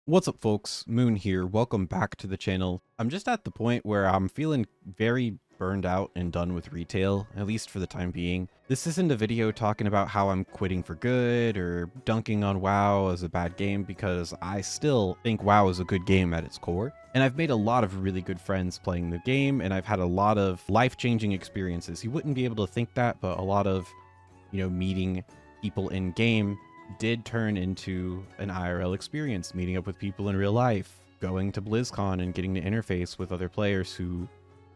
What's up, folks? Moon here. Welcome back to the channel. I'm just at the point where I'm feeling very burned out and done with retail, at least for the time being. This isn't a video talking about how I'm quitting for good or dunking on WoW as a bad game, because I still think WoW is a good game at its core. And I've made a lot of really good friends playing the game, and I've had a lot of life-changing experiences. You wouldn't be able to think that, but a lot of, meeting people in game did turn into an IRL experience, meeting up with people in real life, going to BlizzCon and getting to interface with other players who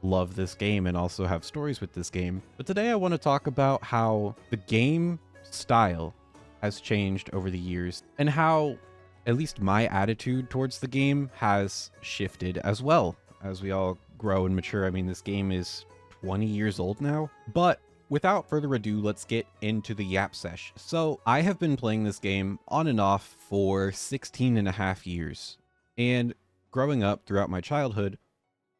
love this game and also have stories with this game. But today I want to talk about how the game style has changed over the years and how at least my attitude towards the game has shifted as well as we all grow and mature. I mean, this game is 20 years old now, but without further ado, let's get into the Yap Sesh. So I have been playing this game on and off for 16 and a half years. And growing up throughout my childhood,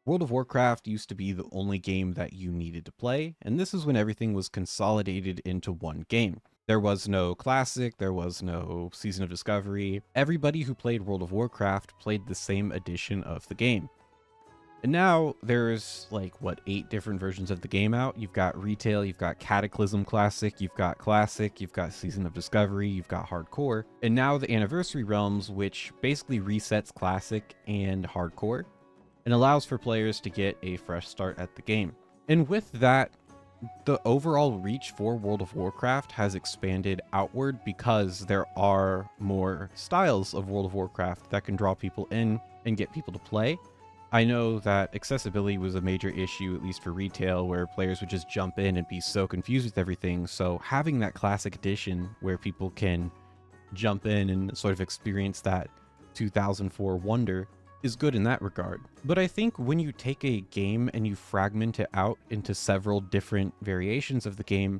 World of Warcraft used to be the only game that you needed to play. And this is when everything was consolidated into one game. There was no Classic, there was no Season of Discovery. Everybody who played World of Warcraft played the same edition of the game. And now there's like, 8 different versions of the game out. You've got Retail, you've got Cataclysm Classic, you've got Classic, you've got Season of Discovery, you've got Hardcore, and now the Anniversary Realms, which basically resets Classic and Hardcore and allows for players to get a fresh start at the game. And with that, the overall reach for World of Warcraft has expanded outward because there are more styles of World of Warcraft that can draw people in and get people to play. I know that accessibility was a major issue, at least for retail, where players would just jump in and be so confused with everything. So having that classic edition where people can jump in and sort of experience that 2004 wonder is good in that regard. But I think when you take a game and you fragment it out into several different variations of the game,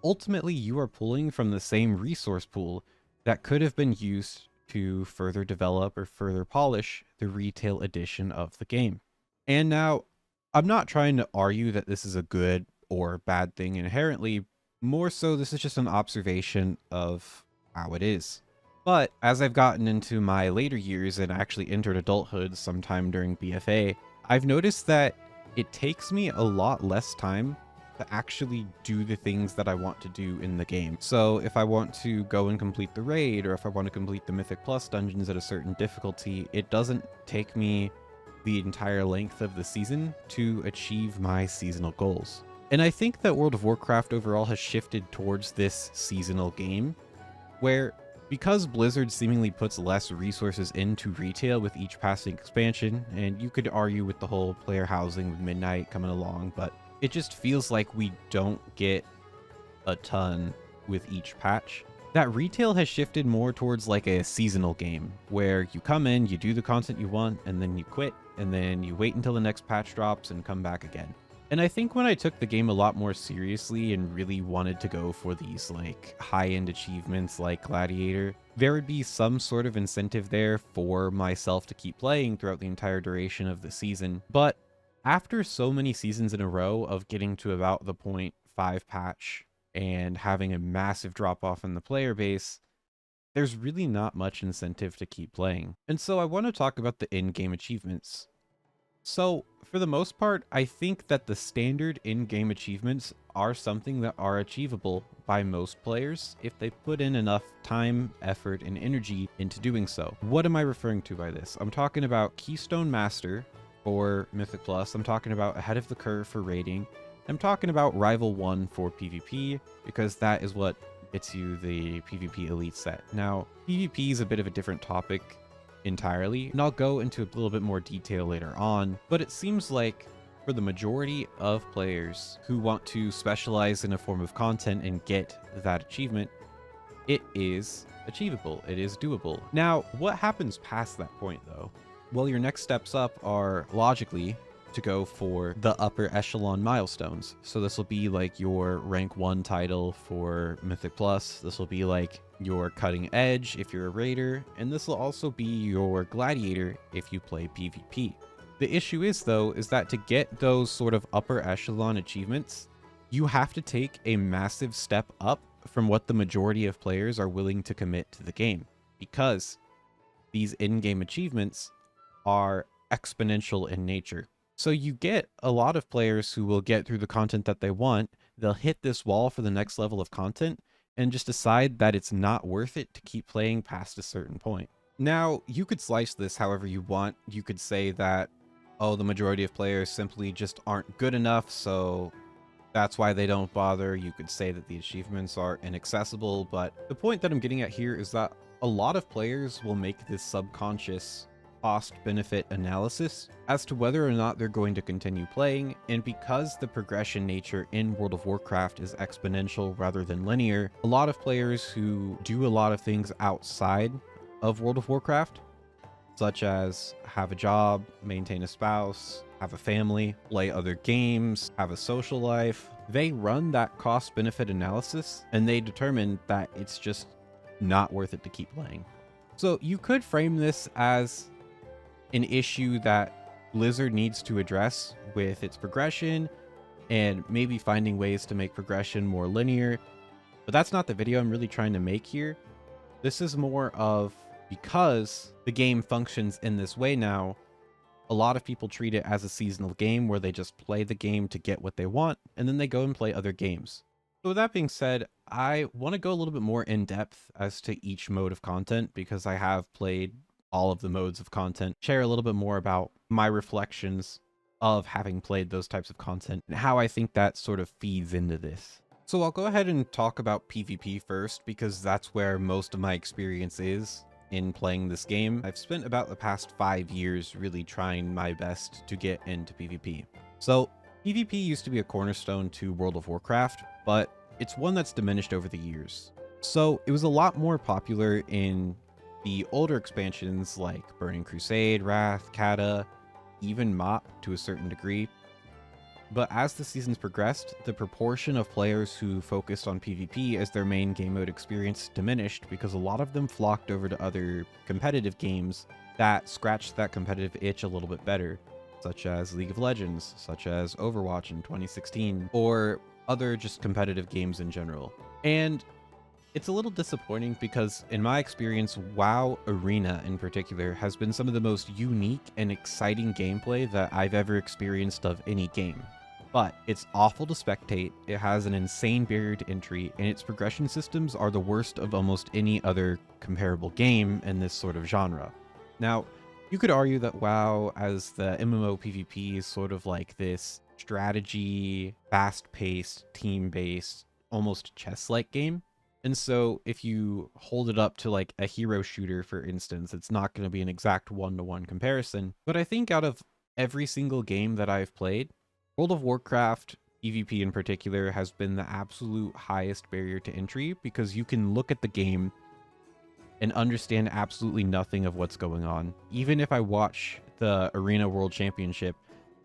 ultimately you are pulling from the same resource pool that could have been used to further develop or further polish the retail edition of the game. And now, I'm not trying to argue that this is a good or bad thing inherently, more so this is just an observation of how it is. But as I've gotten into my later years and actually entered adulthood sometime during BFA, I've noticed that it takes me a lot less time to actually do the things that I want to do in the game. So if I want to go and complete the raid, or if I want to complete the Mythic Plus dungeons at a certain difficulty, it doesn't take me the entire length of the season to achieve my seasonal goals. And I think that World of Warcraft overall has shifted towards this seasonal game, where because Blizzard seemingly puts less resources into retail with each passing expansion, and you could argue with the whole player housing with Midnight coming along, but it just feels like we don't get a ton with each patch. That retail has shifted more towards like a seasonal game, where you come in, you do the content you want, and then you quit, and then you wait until the next patch drops and come back again. And I think when I took the game a lot more seriously and really wanted to go for these like high-end achievements like Gladiator, there would be some sort of incentive there for myself to keep playing throughout the entire duration of the season. But after so many seasons in a row of getting to about the point 5 patch and having a massive drop off in the player base, there's really not much incentive to keep playing. And so I want to talk about the in-game achievements. So for the most part, I think that the standard in-game achievements are something that are achievable by most players if they put in enough time, effort, and energy into doing so. What am I referring to by this? I'm talking about Keystone Master for Mythic Plus, I'm talking about Ahead of the Curve for raiding, I'm talking about Rival 1 for PvP, because that is what gets you the PvP Elite set. Now, PvP is a bit of a different topic entirely, and I'll go into a little bit more detail later on, but it seems like for the majority of players who want to specialize in a form of content and get that achievement, it is achievable, it is doable. Now, what happens past that point though? Well, your next steps up are logically to go for the upper echelon milestones. So this will be like your rank 1 title for Mythic Plus. This will be like your cutting edge if you're a raider, and this will also be your gladiator if you play PvP. The issue is though, is that to get those sort of upper echelon achievements, you have to take a massive step up from what the majority of players are willing to commit to the game. Because these in-game achievements are exponential in nature. So you get a lot of players who will get through the content that they want, they'll hit this wall for the next level of content, and just decide that it's not worth it to keep playing past a certain point. Now, you could slice this however you want. You could say that, oh, the majority of players simply just aren't good enough, so that's why they don't bother. You could say that the achievements are inaccessible, but the point that I'm getting at here is that a lot of players will make this subconscious cost-benefit analysis as to whether or not they're going to continue playing, and because the progression nature in World of Warcraft is exponential rather than linear, a lot of players who do a lot of things outside of World of Warcraft, such as have a job, maintain a spouse, have a family, play other games, have a social life, they run that cost-benefit analysis and they determine that it's just not worth it to keep playing. So you could frame this as an issue that Blizzard needs to address with its progression and maybe finding ways to make progression more linear. But that's not the video I'm really trying to make here. This is more of, because the game functions in this way now, a lot of people treat it as a seasonal game where they just play the game to get what they want, and then they go and play other games. So with that being said, I want to go a little bit more in depth as to each mode of content, because I have played all of the modes of content, share a little bit more about my reflections of having played those types of content and how I think that sort of feeds into this. So I'll go ahead and talk about PvP first, because that's where most of my experience is in playing this game. I've spent about the past 5 years really trying my best to get into PvP. So PvP used to be a cornerstone to World of Warcraft, but it's one that's diminished over the years. So it was a lot more popular in the older expansions like Burning Crusade, Wrath, Kata, even Mop to a certain degree. But as the seasons progressed, the proportion of players who focused on PvP as their main game mode experience diminished, because a lot of them flocked over to other competitive games that scratched that competitive itch a little bit better, such as League of Legends, such as Overwatch in 2016, or other just competitive games in general. And it's a little disappointing because, in my experience, WoW Arena in particular has been some of the most unique and exciting gameplay that I've ever experienced of any game. But it's awful to spectate, it has an insane barrier to entry, and its progression systems are the worst of almost any other comparable game in this sort of genre. Now, you could argue that WoW as the MMO PvP is sort of like this strategy, fast-paced, team-based, almost chess-like game. And so if you hold it up to like a hero shooter, for instance, it's not going to be an exact one-to-one comparison. But I think out of every single game that I've played, World of Warcraft PvP in particular has been the absolute highest barrier to entry, because you can look at the game and understand absolutely nothing of what's going on. Even if I watch the Arena World Championship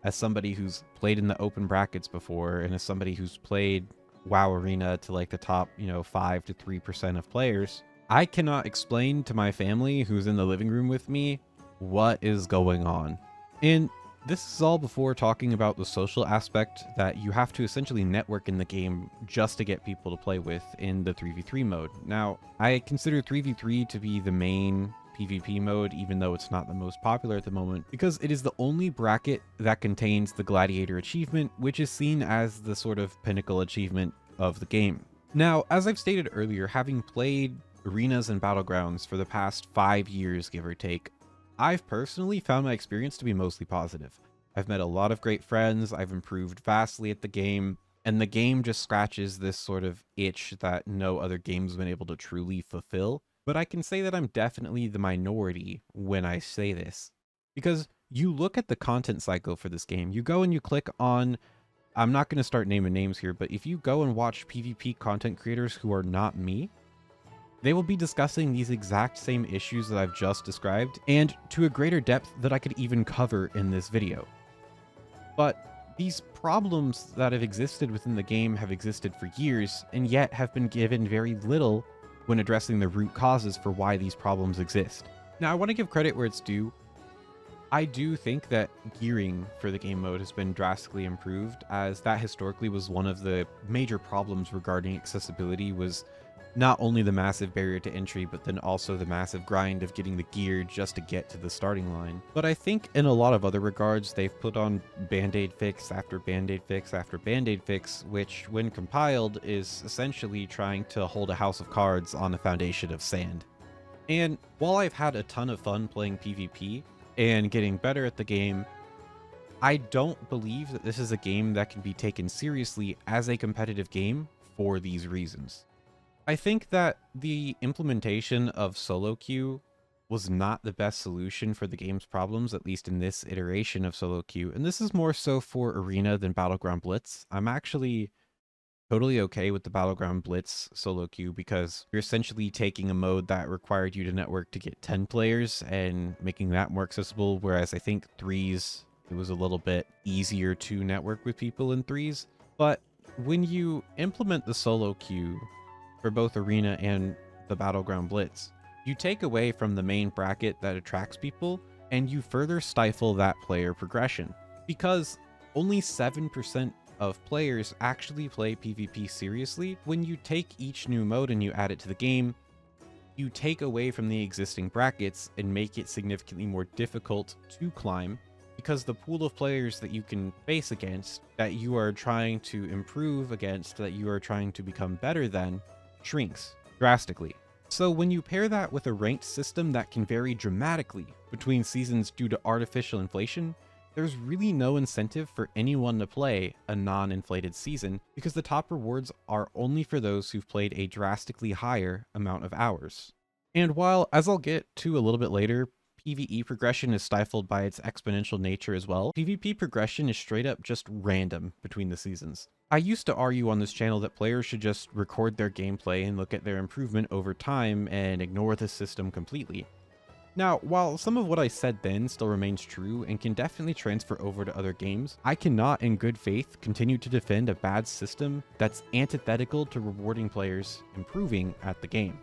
as somebody who's played in the open brackets before, and as somebody who's played WoW Arena to like the top, 5 to 3% of players, I cannot explain to my family who's in the living room with me what is going on. And this is all before talking about the social aspect that you have to essentially network in the game just to get people to play with in the 3v3 mode. Now, I consider 3v3 to be the main PvP mode, even though it's not the most popular at the moment, because it is the only bracket that contains the Gladiator achievement, which is seen as the sort of pinnacle achievement of the game. Now, as I've stated earlier, having played arenas and battlegrounds for the past 5 years, give or take, I've personally found my experience to be mostly positive. I've met a lot of great friends, I've improved vastly at the game, and the game just scratches this sort of itch that no other game's been able to truly fulfill. But I can say that I'm definitely the minority when I say this, because you look at the content cycle for this game, you go and you click on, I'm not going to start naming names here, but if you go and watch PvP content creators who are not me, they will be discussing these exact same issues that I've just described, and to a greater depth that I could even cover in this video. But these problems that have existed within the game have existed for years, and yet have been given very little when addressing the root causes for why these problems exist. Now, I want to give credit where it's due. I do think that gearing for the game mode has been drastically improved, as that historically was one of the major problems regarding accessibility, was Not only the massive barrier to entry, but then also the massive grind of getting the gear just to get to the starting line. But I think in a lot of other regards, they've put on band-aid fix after band-aid fix after band-aid fix, which when compiled is essentially trying to hold a house of cards on a foundation of sand. And while I've had a ton of fun playing PvP and getting better at the game, I don't believe that this is a game that can be taken seriously as a competitive game for these reasons. I think that the implementation of solo queue was not the best solution for the game's problems, at least in this iteration of solo queue, and this is more so for Arena than Battleground Blitz. I'm actually totally okay with the Battleground Blitz solo queue because you're essentially taking a mode that required you to network to get 10 players and making that more accessible, whereas I think threes, it was a little bit easier to network with people in threes. But when you implement the solo queue for both Arena and the Battleground Blitz, you take away from the main bracket that attracts people, and you further stifle that player progression. Because only 7% of players actually play PvP seriously. When you take each new mode and you add it to the game, you take away from the existing brackets and make it significantly more difficult to climb, because the pool of players that you can face against, that you are trying to improve against, that you are trying to become better than, shrinks drastically. So when you pair that with a ranked system that can vary dramatically between seasons due to artificial inflation, there's really no incentive for anyone to play a non-inflated season, because the top rewards are only for those who've played a drastically higher amount of hours. And while, as I'll get to a little bit later, PvE progression is stifled by its exponential nature as well, PvP progression is straight up just random between the seasons. I used to argue on this channel that players should just record their gameplay and look at their improvement over time and ignore the system completely. Now, while some of what I said then still remains true and can definitely transfer over to other games, I cannot in good faith continue to defend a bad system that's antithetical to rewarding players improving at the game.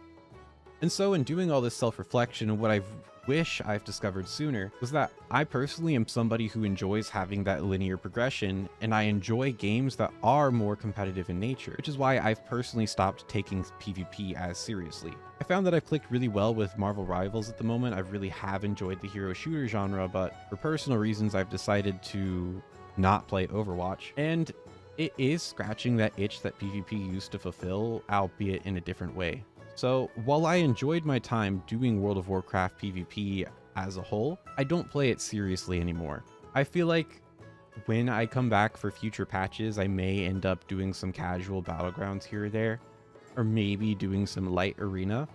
And so in doing all this self-reflection, what I wish I've discovered sooner was that I personally am somebody who enjoys having that linear progression, and I enjoy games that are more competitive in nature, which is why I've personally stopped taking PvP as seriously. I found that I've clicked really well with Marvel Rivals at the moment. I really have enjoyed the hero shooter genre, but for personal reasons I've decided to not play Overwatch, and it is scratching that itch that PvP used to fulfill, albeit in a different way. So while I enjoyed my time doing World of Warcraft PvP as a whole, I don't play it seriously anymore. I feel like when I come back for future patches, I may end up doing some casual battlegrounds here or there, or maybe doing some light arena.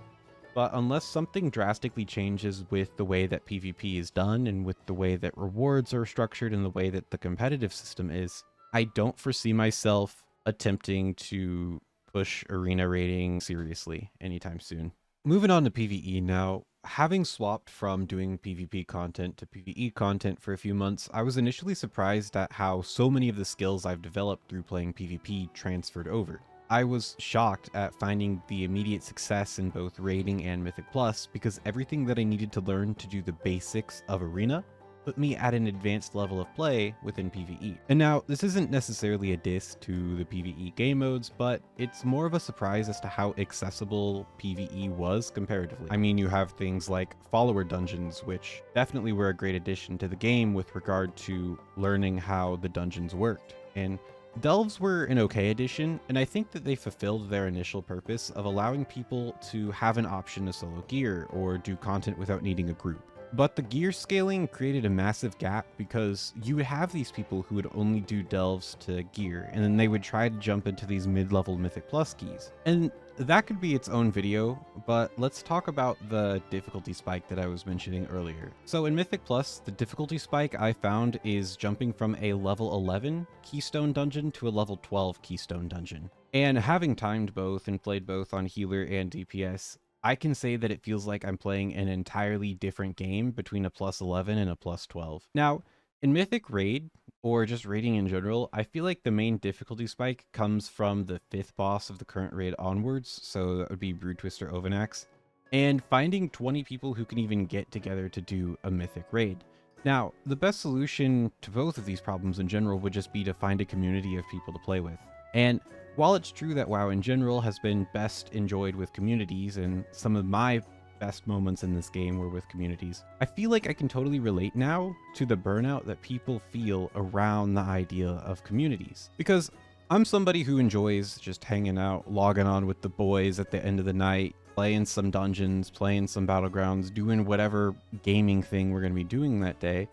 But unless something drastically changes with the way that PvP is done and with the way that rewards are structured and the way that the competitive system is, I don't foresee myself attempting to push arena rating seriously anytime soon. Moving on to PvE now, having swapped from doing PvP content to PvE content for a few months, I was initially surprised at how so many of the skills I've developed through playing PvP transferred over. I was shocked at finding the immediate success in both raiding and Mythic Plus, because everything that I needed to learn to do the basics of Arena put me at an advanced level of play within PvE. And now, this isn't necessarily a diss to the PvE game modes, but it's more of a surprise as to how accessible PvE was comparatively. I mean, you have things like follower dungeons, which definitely were a great addition to the game with regard to learning how the dungeons worked. And delves were an okay addition, and I think that they fulfilled their initial purpose of allowing people to have an option to solo gear or do content without needing a group. But the gear scaling created a massive gap, because you would have these people who would only do delves to gear, and then they would try to jump into these mid-level Mythic Plus keys. And that could be its own video, but let's talk about the difficulty spike that I was mentioning earlier. So in Mythic Plus, the difficulty spike I found is jumping from a level 11 Keystone dungeon to a level 12 Keystone dungeon. And having timed both and played both on healer and DPS, I can say that it feels like I'm playing an entirely different game between a plus 11 and a plus 12. Now, in Mythic Raid, or just raiding in general, I feel like the main difficulty spike comes from the 5th boss of the current raid onwards, so that would be Brood Twister Ovanax, and finding 20 people who can even get together to do a Mythic Raid. Now, the best solution to both of these problems in general would just be to find a community of people to play with. And While it's true that WoW in general has been best enjoyed with communities, and some of my best moments in this game were with communities, I feel like I can totally relate now to the burnout that people feel around the idea of communities. Because I'm somebody who enjoys just hanging out, logging on with the boys at the end of the night, playing some dungeons, playing some battlegrounds, doing whatever gaming thing we're going to be doing that day,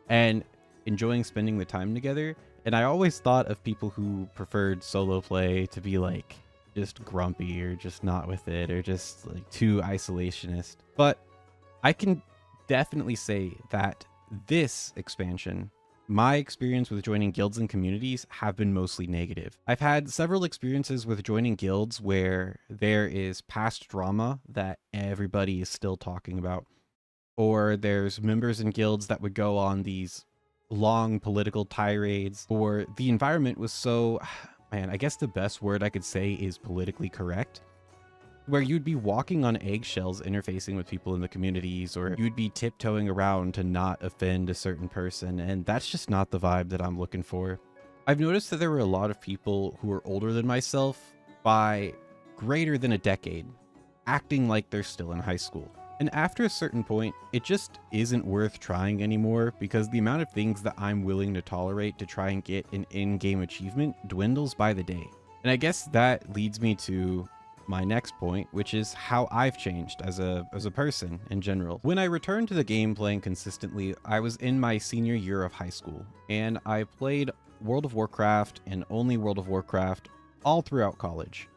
and enjoying spending the time together. And I always thought of people who preferred solo play to be like just grumpy or just not with it or just like too isolationist. But I can definitely say that this expansion, my experience with joining guilds and communities have been mostly negative. I've had several experiences with joining guilds where there is past drama that everybody is still talking about, or there's members in guilds that would go on these long political tirades, or the environment was so, man, I guess the best word I could say is politically correct, where you'd be walking on eggshells interfacing with people in the communities, or you'd be tiptoeing around to not offend a certain person, and that's just not the vibe that I'm looking for. I've noticed that there were a lot of people who are older than myself by greater than a decade, acting like they're still in high school. And after a certain point, it just isn't worth trying anymore, because the amount of things that I'm willing to tolerate to try and get an in-game achievement dwindles by the day. And I guess that leads me to my next point, which is how I've changed as a person in general. When I returned to the game playing consistently, I was in my senior year of high school, and I played World of Warcraft and only World of Warcraft all throughout college.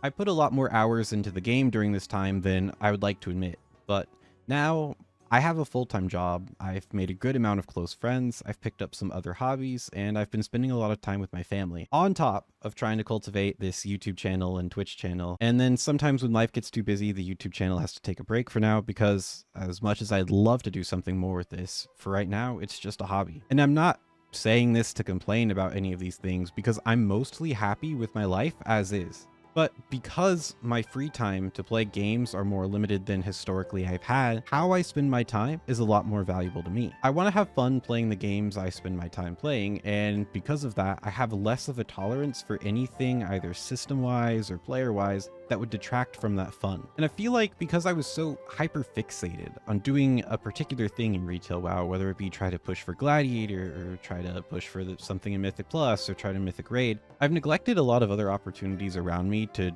I put a lot more hours into the game during this time than I would like to admit, but now I have a full-time job, I've made a good amount of close friends, I've picked up some other hobbies, and I've been spending a lot of time with my family, on top of trying to cultivate this YouTube channel and Twitch channel. And then sometimes when life gets too busy, the YouTube channel has to take a break for now, because as much as I'd love to do something more with this, for right now, it's just a hobby. And I'm not saying this to complain about any of these things, because I'm mostly happy with my life as is. But because my free time to play games are more limited than historically I've had, how I spend my time is a lot more valuable to me. I want to have fun playing the games I spend my time playing, and because of that, I have less of a tolerance for anything either system-wise or player-wise that would detract from that fun. And I feel like because I was so hyper-fixated on doing a particular thing in Retail WoW, whether it be try to push for Gladiator, or try to push for something in Mythic Plus, or try to Mythic Raid, I've neglected a lot of other opportunities around me to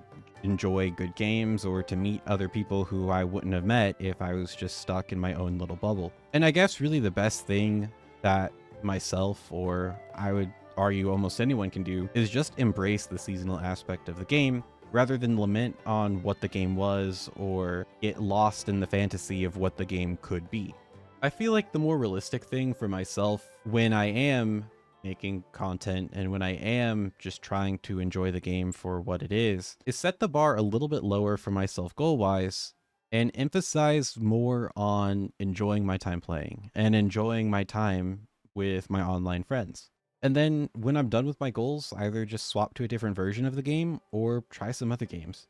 enjoy good games or to meet other people who I wouldn't have met if I was just stuck in my own little bubble. And I guess really the best thing that myself, or I would argue almost anyone, can do is just embrace the seasonal aspect of the game, rather than lament on what the game was or get lost in the fantasy of what the game could be. I feel like the more realistic thing for myself when I am making content and when I am just trying to enjoy the game for what it is set the bar a little bit lower for myself goal-wise and emphasize more on enjoying my time playing and enjoying my time with my online friends. And then when I'm done with my goals, either just swap to a different version of the game or try some other games.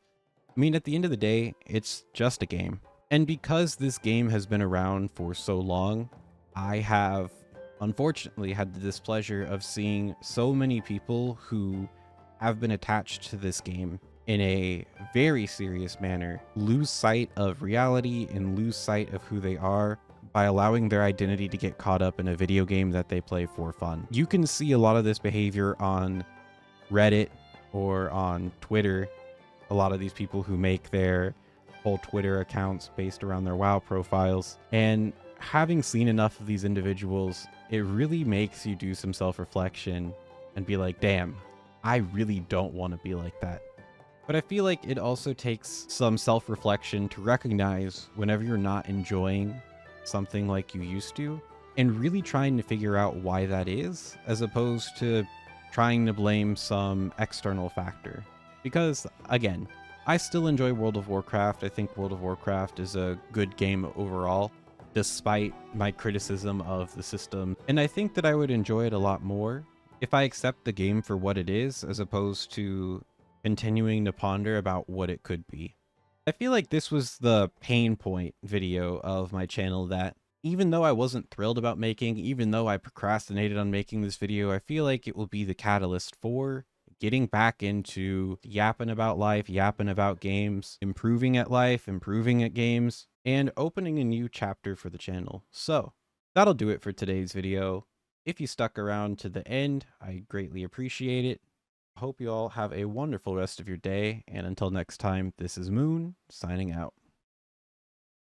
I mean, at the end of the day, it's just a game. And because this game has been around for so long, I have unfortunately had the displeasure of seeing so many people who have been attached to this game in a very serious manner lose sight of reality and lose sight of who they are by allowing their identity to get caught up in a video game that they play for fun. You can see a lot of this behavior on Reddit or on Twitter. A lot of these people who make their whole Twitter accounts based around their WoW profiles. And having seen enough of these individuals, it really makes you do some self-reflection and be like, damn, I really don't want to be like that. But I feel like it also takes some self-reflection to recognize whenever you're not enjoying something like you used to, and really trying to figure out why that is, as opposed to trying to blame some external factor. Because, again, I still enjoy World of Warcraft. I think World of Warcraft is a good game overall, despite my criticism of the system. And I think that I would enjoy it a lot more if I accept the game for what it is, as opposed to continuing to ponder about what it could be. I feel like this was the pain point video of my channel that, even though I wasn't thrilled about making, even though I procrastinated on making this video, I feel like it will be the catalyst for getting back into yapping about life, yapping about games, improving at life, improving at games, and opening a new chapter for the channel. So that'll do it for today's video. If you stuck around to the end, I greatly appreciate it. Hope you all have a wonderful rest of your day, and until next time, this is Moon, signing out.